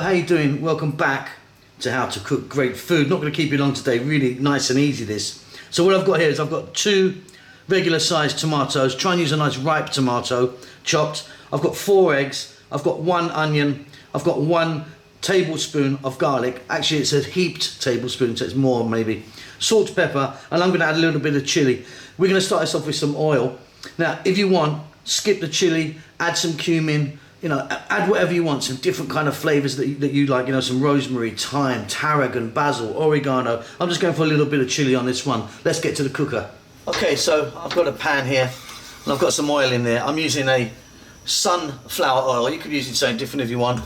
how you doing? Welcome back to How to Cook Great Food. Not going to keep you long today, really nice and easy this. So what I've got here is I've got 2 regular sized tomatoes. Try and use a nice ripe tomato, chopped. I've got 4 eggs, I've got 1 onion, I've got 1 tablespoon of garlic. Actually it's a heaped tablespoon, so it's more maybe. Salt, pepper, and I'm going to add a little bit of chili. We're going to start this off with some oil. Now if you want, skip the chili, add some cumin, you know, add whatever you want, some different kind of flavors that you like, you know, some rosemary, thyme, tarragon, basil, oregano. I'm just going for a little bit of chili on this one. Let's get to the cooker. Okay, so I've got a pan here and I've got some oil in there. I'm using a sunflower oil. You could use something different if you want.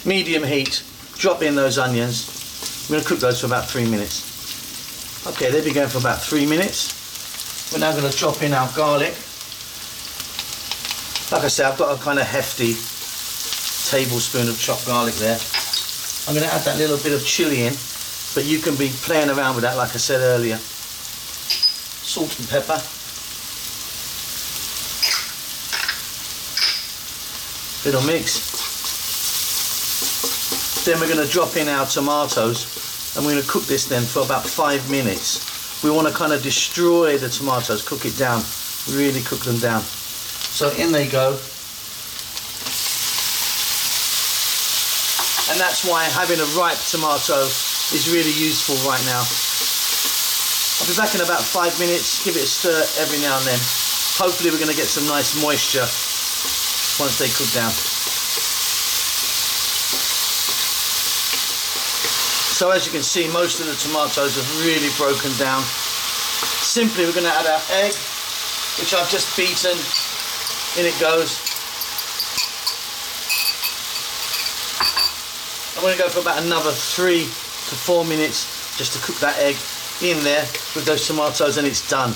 Medium heat, drop in those onions. I'm going to cook those for about 3 minutes. Okay, they'll be going for about 3 minutes. We're now going to drop in our garlic. Like I said, I've got a kind of hefty tablespoon of chopped garlic there. I'm going to add that little bit of chili in, but you can be playing around with that like I said earlier. Salt and pepper. Little mix. Then we're going to drop in our tomatoes and we're going to cook this then for about 5 minutes. We want to kind of destroy the tomatoes, cook it down, really cook them down. So in they go, and that's why having a ripe tomato is really useful right now. I'll be back in about 5 minutes, give it a stir every now and then. Hopefully we're going to get some nice moisture once they cook down. So as you can see, most of the tomatoes have really broken down. Simply we're going to add our egg, which I've just beaten. In it goes. I'm going to go for about another 3 to 4 minutes just to cook that egg in there with those tomatoes, and it's done.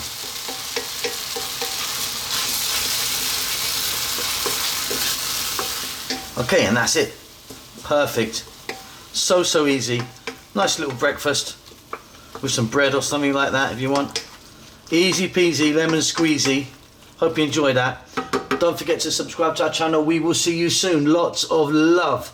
Okay, and that's it. Perfect. So easy. Nice little breakfast with some bread or something like that if you want. Easy peasy, lemon squeezy. Hope you enjoyed that. Don't forget to subscribe to our channel. We will see you soon. Lots of love.